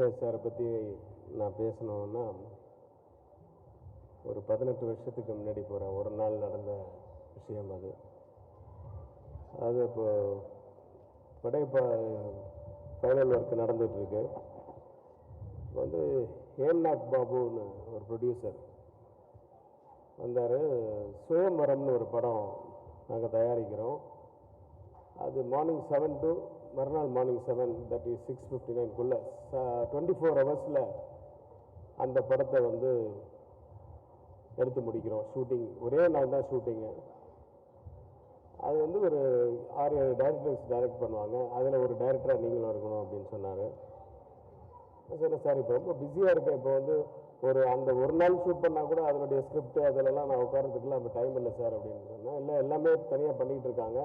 பாக்யராஜ் சாரை பற்றி நான் பேசணுன்னா ஒரு 18 வருஷத்துக்கு முன்னாடி போகிறேன். ஒரு நாள் நடந்த விஷயம் அது. இப்போ படையப்பா ஃபைனல் ஒர்க் நடந்துகிட்ருக்கு. வந்து ஹேம்நாத் பாபுன்னு ஒரு ப்ரொடியூசர் வந்தார். சுயம்பரம்னு ஒரு படம் நாங்கள் தயாரிக்கிறோம். அது மார்னிங் 7 to மறுநாள் மார்னிங் 7, தட் இஸ் 6:59 24 ஹவர்ஸில் அந்த படத்தை வந்து எடுத்து முடிக்கிறோம். ஷூட்டிங் ஒரே நாள் தான் ஷூட்டிங்கு. அது வந்து ஒரு 6-7 டைரக்டர்ஸ் டைரக்ட் பண்ணுவாங்க. அதில் ஒரு டைரக்டராக நீங்களும் இருக்கணும் அப்படின்னு சொன்னார். சொன்னேன், சார் இப்போ ரொம்ப பிஸியாக இருக்கேன். இப்போ வந்து அந்த ஒரு நாள் ஷூட் பண்ணால் கூட அதனுடைய ஸ்கிரிப்ட் அதிலெல்லாம் நான் உட்காரத்துக்குலாம் நம்ம டைம் இல்லை சார் அப்படின்னு சொன்னேன். இல்லை, எல்லாமே தனியாக பண்ணிகிட்டு இருக்காங்க.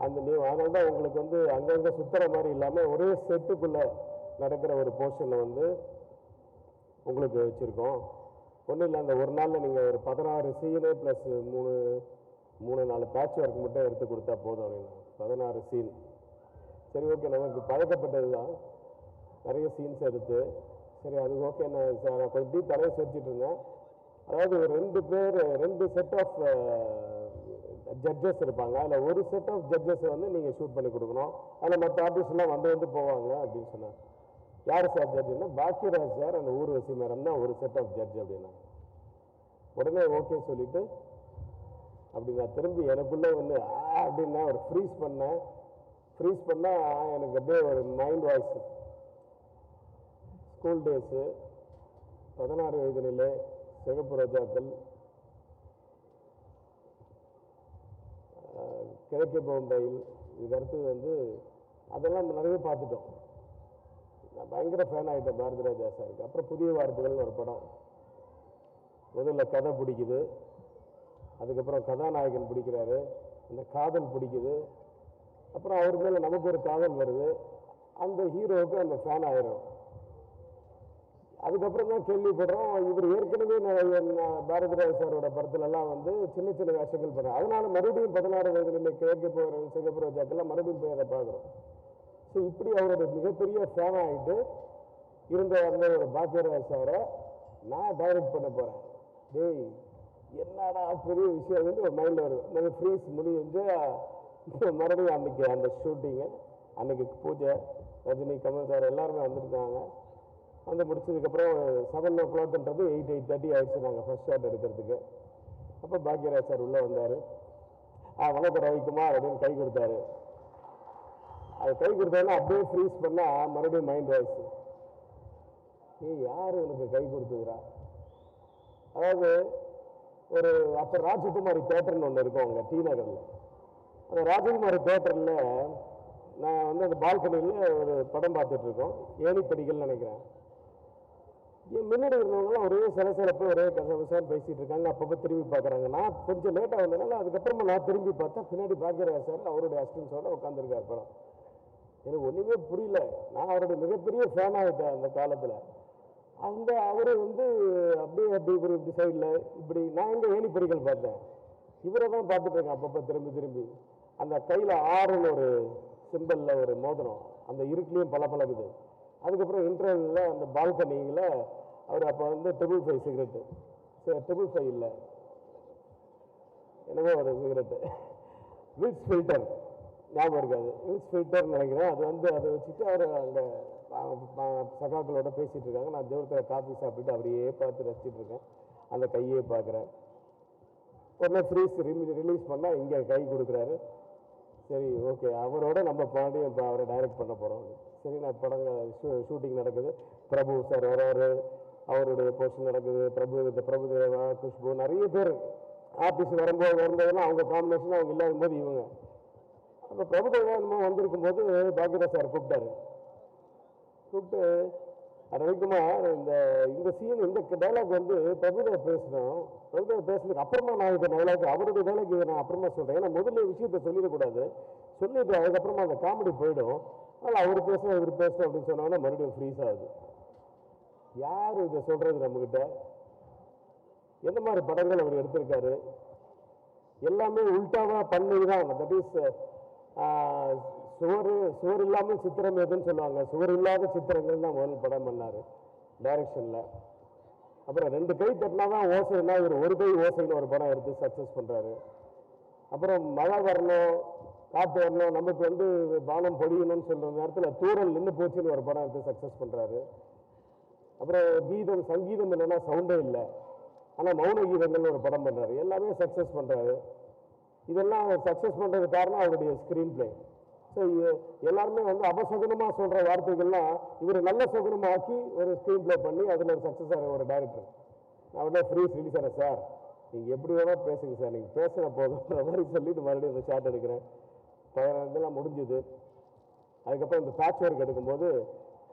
அதனால தான் உங்களுக்கு வந்து அங்கங்கே சுற்றுற மாதிரி இல்லாமல் ஒரே செட்டுக்குள்ளே நடக்கிற ஒரு போர்ஷனை வந்து உங்களுக்கு வச்சுருக்கோம். ஒன்றும் இல்லை, அந்த ஒரு நாளில் நீங்கள் ஒரு 16 சீனு ப்ளஸ் 3-4 பேட்ச் ஒர்க் மட்டும் எடுத்து கொடுத்தா போதும் அப்படின்னா. 16 சீன். சரி, ஓகே, நமக்கு பழக்கப்பட்டது தான் நிறைய சீன்ஸ் எடுத்து. சரி, அது ஓகே. நான் கொஞ்சம் டீப் தலையை சொல்லிட்டு இருந்தேன். அதாவது ஒரு 2 செட் ஆஃப் ஜட்ஜஸ் இருப்பாங்க. அதில் ஒரு செட் ஆஃப் ஜட்ஜஸை வந்து நீங்கள் ஷூட் பண்ணி கொடுக்கணும். அதில் மற்ற ஆர்டிஸ்ட்லாம் வந்து போவாங்க அப்படின்னு சொன்னார். யார் சார் ஜட்ஜுன்னா? பாக்யராஜ் சார், அந்த ஊர்வசி மேடம் தான் ஒரு செட் ஆஃப் ஜட்ஜ் அப்படின்னா. உடனே ஓகே சொல்லிவிட்டு அப்படி நான் திரும்பி எனக்குள்ளே வந்து அப்படின்னா ஒரு ஃப்ரீஸ் பண்ணால் எனக்கு அப்படியே ஒரு மைண்ட் வாய்ஸ். ஸ்கூல் டேஸு, 16 வயது நிலை, சிகப்பு ரோஜாக்கள், கிழக்கே பவுண்டையில், இதுக்கு அடுத்தது வந்து அதெல்லாம் நிறைய பார்த்துட்டோம். நான் பயங்கர ஃபேன் ஆகிட்டேன் பாரதி ராஜா சாருக்கு. அப்புறம் புதிய வார்ப்புகள்னு ஒரு படம். முதல்ல கதை பிடிக்குது, அதுக்கப்புறம் கதாநாயகன் பிடிக்கிறாரு, அந்த காதல் பிடிக்குது, அப்புறம் அவர் மேலே நமக்கு ஒரு காதல் வருது, அந்த ஹீரோவுக்கு அந்த ஃபேன் ஆயிரும். அதுக்கப்புறம் தான் கேள்விப்படுறோம், இவர் ஏற்கனவே பாரதிராஜ் சாரோட படத்துலலாம் வந்து சின்ன சின்ன வேஷங்கள் பண்ணுறாங்க. அதனால மறுபடியும் 16 வயது நிலை, கிழக்கே போகிற சிகப்பு ரோஜாக்கெல்லாம் மறுபடியும் போய் அதை பார்க்குறோம். ஸோ இப்படி அவரோட மிகப்பெரிய ஃபேன் ஆகிட்டு இருந்த அந்த ஒரு பாக்யராஜ் சாரை நான் டைரக்ட் பண்ண போகிறேன். டேய், என்னடா பெரிய விஷயம் வந்து ஒரு மைண்டில் வரும். நம்ம ஃப்ரீஸ் முடிஞ்சு மறுபடியும் அன்றைக்கி அந்த ஷூட்டிங்கு, அன்றைக்கி பூஜை, ரஜினி, கமல் சார் எல்லாருமே வந்திருக்காங்க. வந்து முடிச்சதுக்கப்புறம் 7 o'clockன்றது 8:30 ஆயிடுச்சு நாங்கள் ஃபர்ஸ்ட் ஷாட் எடுக்கிறதுக்கு. அப்போ பாக்யராஜ் சார் உள்ளே வந்தார். வணக்கம் ரவிக்குமார் அப்படின்னு கை கொடுத்தாரு. அது கை கொடுத்தாருன்னா அப்படியே ஃப்ரீஸ் பண்ணால் மறுபடியும் மைண்ட் வாய்ஸ், யார் உனக்கு கை கொடுத்துக்கிறா? அதாவது அப்போ ராஜகுமாரி தேட்டர்னு ஒன்று இருக்கும் அங்கே டி நகரில். அந்த ராஜகுமாரி தேட்டரில் நான் வந்து அந்த பால்கனியில் ஒரு படம் பார்த்துட்ருக்கோம். ஏணிப்படிகள் நினைக்கிறேன். என் முன்னாடி இருந்தவங்களாம் ஒரே சிலசிலப்பு, ஒரே கசகசான்னு பேசிகிட்டு இருக்காங்க. அப்பப்போ திரும்பி பார்க்குறாங்க. நான் கொஞ்சம் லேட்டாக வந்ததுனால அதுக்கப்புறமா நான் திரும்பி பார்த்தா பின்னாடி பாக்யராஜ் சார் அவருடைய அசிஸ்டன்ஸோடு உட்காந்துருக்கார் படம். எனக்கு ஒன்றுமே புரியல. நான் அவருடைய மிகப்பெரிய ஃபேன் ஆகிட்டேன் அந்த காலத்தில். அவரை வந்து அப்படியே இப்படி சைடில் இப்படி நான் எங்கே ஏணிப்படிகள் பார்த்தேன், இவரை தான் பார்த்துட்டு இருக்கேன் அப்பப்போ திரும்பி. அந்த கையில் 6ன்னு ஒரு சிம்பிளில் ஒரு மோதிரம், அந்த இருட்டிலையும் பளபளக்குது. அதுக்கப்புறம் இன்டர்வலில் அந்த பால்கனியில் அவர் அப்போ வந்து 555 சிகரெட்டு, 555 இல்லை என்னவோ ஒரு சிகரெட்டு, வில்ஸ் ஃபில்டர் ஞாபகம் இருக்காது, வில்ஸ் ஃபில்டர்னு நினைக்கிறேன். அது வந்து அதை வச்சுட்டு அவர் அங்கே சகாக்களோட பேசிகிட்டு இருக்காங்க. நான் தேவத்தில் காஃபி சாப்பிட்டுட்டு அவரையே பார்த்து ரசிச்சுட்டு இருக்கேன். அந்த கையே பார்க்குறேன். உடனே ஃப்ரீஸ் ரிலீஸ் பண்ணால் இங்கே கை கொடுக்குறாரு. சரி, ஓகே, அவரோட நம்ம பாடி இப்போ அவரை டைரக்ட் பண்ண போகிறோம். சரி, நான் ஷூட்டிங் நடக்குது. பிரபு சார் வராரு, அவருடைய போர்ஷன் நடக்குது. பிரபுதேவா, குஷ்பு, நிறைய பேர் ஆர்டிஸ்ட் வரும்போதெல்லாம் அவங்க காம்பினேஷன் அவங்க இல்லாத போது இவங்க. அப்போ பிரபுதேவா என்னமோ வந்திருக்கும் போது பாக்யராஜ் சார் கூப்பிட்டு ரவிக்குமார், இந்த சீன், இந்த டைலாக் வந்து பிரபுதேவா பேசணும். பிரபுதேவா பேசுனதுக்கு அப்புறமா நான் இந்த டைலாக், அவருடைய டைலாக் இதை நான் அப்புறமா சொல்கிறேன். ஏன்னா முதல்ல விஷயத்தை சொல்லிடக்கூடாது. சொல்லிட்டு அதுக்கப்புறமா அந்த காமெடி போயிடும். அதனால் அவர் பேசணும் இவர் பேசணும் அப்படின்னு சொன்னோன்னா மறுபடியும் ஃப்ரீஸ் ஆகுது. யார் இதை சொல்கிறது நம்மக்கிட்ட? எந்த மாதிரி படங்கள் அவர் எடுத்திருக்காரு? எல்லாமே உல்டாவாக பண்ணி தான். தட் இஸ் சுவர் இல்லாமல் சித்திரம் எதுன்னு சொல்லுவாங்க. சுவர் இல்லாத சித்திரங்கள் தான் முதல் படம் பண்ணார் டைரக்ஷனில். அப்புறம் 2 கை தட்டினா தான் ஓசைன்னா இவர் ஒரு கை ஓசைன்னு ஒரு படம் எடுத்து சக்ஸஸ் பண்ணுறாரு. அப்புறம் மழை வரணும், காற்று வரணும், நமக்கு வந்து பானம் பொழியணும்னு சொல்கிற நேரத்தில் தூரல் நின்று போச்சுன்னு ஒரு படம் எடுத்து சக்ஸஸ் பண்ணுறாரு. அப்புறம் சங்கீதம் இல்லைன்னா சவுண்டே இல்லை, ஆனால் மௌன கீதங்கள்னு ஒரு படம் பண்ணுறாரு. எல்லாமே சக்ஸஸ் பண்ணுறாரு. இதெல்லாம் சக்ஸஸ் பண்ணுறதுக்கு காரணம் அவருடைய ஸ்க்ரீன் பிளே. ஸோ எல்லாருமே வந்து அபசகுனமாக சொல்கிற வார்த்தைகள்லாம் இவர் நல்ல சகுனமாக ஆக்கி ஒரு ஸ்க்ரீன் பிளே பண்ணி அதில் ஒரு சக்ஸஸ் ஆகிற ஒரு டைரக்டர். நான் உடனே ஃப்ரீஸ் ரிலீஸ் ஆனேன். சார் நீங்கள் எப்படி வேணால் பேசுங்க சார், நீங்கள் பேசுகிற போதுன்ற மாதிரி சொல்லிட்டு மறுபடியும் அந்த ஷாட் எடுக்கிறேன். இதெல்லாம் முடிஞ்சுது. அதுக்கப்புறம் இந்த பேட்ச் ஒர்க் எடுக்கும்போது,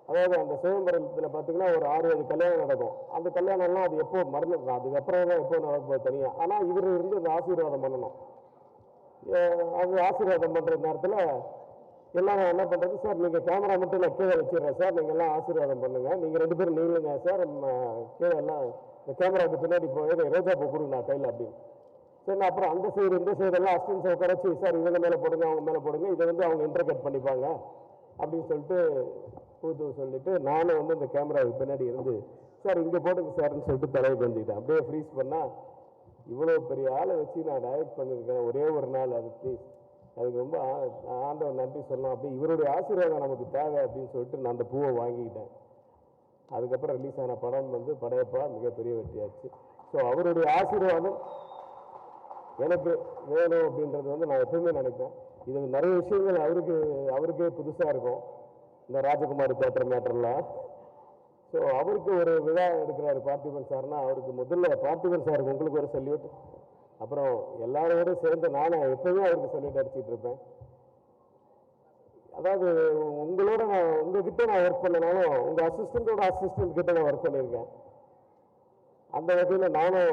அதாவது அந்த சுயம்பரத்தில் பார்த்தீங்கன்னா ஒரு 6-7 கல்யாணம் நடக்கும். அந்த கல்யாணம்லாம் அது எப்போ மறந்துடணும், அதுக்கப்புறம் தான் எப்போ நடக்கும் தனியாக. ஆனால் இவர் இருந்து அந்த ஆசீர்வாதம் பண்ணணும். அது ஆசீர்வாதம் பண்ணுற நேரத்தில் எல்லாம் என்ன பண்ணுறது, சார் நீங்கள் கேமரா மட்டும் நான் கீழே வச்சிடுறேன் சார், நீங்கள் எல்லாம் ஆசீர்வாதம் பண்ணுங்கள், நீங்கள் 2 பேரும் நீங்களுங்க சார், கீழே எல்லாம் இந்த கேமராவுக்கு பின்னாடி போய் ரோஜா பூ கொடுங்க நான் கையில் அப்படின்னு. சரி, நான் அப்புறம் அந்த சைடு இந்த சைடெல்லாம் அசிஸ்டன்ஸை உட்காரச்சு, சார் இவங்க மேலே போடுங்க அவங்க மேலே போடுங்க, இதை வந்து அவங்க இன்டர்கட் பண்ணிப்பாங்க அப்படின்னு சொல்லிட்டு சொல்லிட்டு நானும் வந்து இந்த கேமராவுக்கு பின்னாடி இருந்து, சார் இங்கே போடுங்க சார்ன்னு சொல்லிட்டு தலையை கொஞ்சிக்கிட்டேன். அப்படியே ஃப்ரீஸ் பண்ணால் இவ்வளோ பெரிய ஆளை வச்சு நான் டைரக்ட் பண்ணியிருக்கேன் ஒரே ஒரு நாள். அது ப்ளீஸ் அதுக்கு ரொம்ப ஆண்டவன் நன்றி சொல்லலாம். அப்படி இவருடைய ஆசீர்வாதம் நமக்கு தேவை அப்படின்னு சொல்லிட்டு நான் அந்த பூவை வாங்கிக்கிட்டேன். அதுக்கப்புறம் ரிலீஸ் ஆன படம் வந்து படையப்பா மிகப்பெரிய வெற்றியாச்சு. ஸோ அவருடைய ஆசீர்வாதம் எனக்கு வேணும் அப்படின்றது வந்து நான் எப்பவுமே நினைப்பேன். இது நிறைய விஷயங்கள் அவருக்கே புதுசாக இருக்கும், இந்த ராஜகுமாரி தேட்டர் மேட்டர்லாம். ஸோ அவருக்கு ஒரு விழா எடுக்கிறாரு பார்த்திபன் சார்னா, அவருக்கு முதல்ல பார்த்திபன் சாருக்கு உங்களுக்கு ஒரு சல்யூட். அப்புறம் எல்லாரோட சேர்ந்து நானும் எப்பவுமே அவருக்கு சல்யூட் அடிச்சுட்டு இருப்பேன். அதாவது உங்களோட உங்ககிட்ட நான் ஒர்க் பண்ணனாலும் உங்கள் அசிஸ்டண்ட் கிட்ட நான் ஒர்க் பண்ணியிருக்கேன். அந்த வகையில் நானும்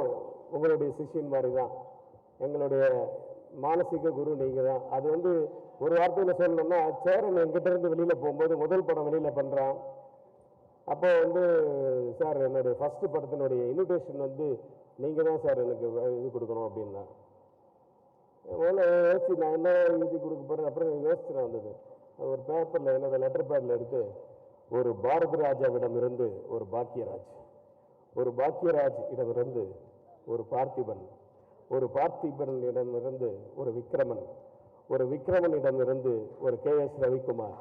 உங்களுடைய சிஷியன் மாதிரி தான். எங்களுடைய மானசீக குரு நீங்கள் தான். அது வந்து ஒரு வார்த்தையில் சொல்லணும்னா, சேரன் என்கிட்ட இருந்து வெளியில் போகும்போது முதல் படம் வெளியில் பண்ணுறான். அப்போ வந்து சார் என்னுடைய ஃபஸ்ட்டு படத்தினுடைய இன்விடேஷன் வந்து நீங்கள் தான் சார் எனக்கு இது கொடுக்கணும் அப்படின்னா, முதல்ல யோசிச்சு நான் என்ன எழுதி கொடுக்க போகிறேன். அப்புறம் யோசிச்சு நான் வந்தது ஒரு பேப்பரில் என்னோட லெட்டர் பேடில் எடுத்து, ஒரு பாரதி ராஜாவிடம் இருந்து ஒரு பாக்கியராஜ், ஒரு பாக்கியராஜ் இடமிருந்து ஒரு பார்த்திபன், ஒரு பார்த்திபனிடமிருந்து ஒரு விக்ரமன், ஒரு விக்ரமனிடமிருந்து ஒரு KS ரவிக்குமார்,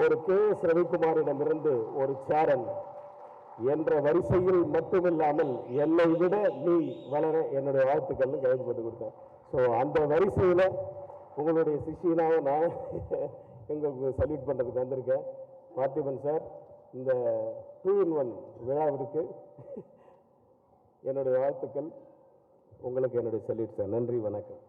ஒரு KS ரவிக்குமாரிடமிருந்து ஒரு சேரன் என்ற வரிசையில் மட்டுமில்லாமல் என்னை விட நீ வளர என்னுடைய வாழ்த்துக்கள்னு கைது போட்டு கொடுத்தேன். ஸோ அந்த வரிசையில் உங்களுடைய சிஷியனாக நான் எங்களுக்கு சல்யூட் பண்ணுறதுக்கு வந்திருக்கேன். பார்த்திபன் சார், இந்த 2-in-1 விழாவிற்கு என்னுடைய வாழ்த்துக்கள். உங்களுக்கு என்னுடைய சல்யூட் சார். நன்றி, வணக்கம்.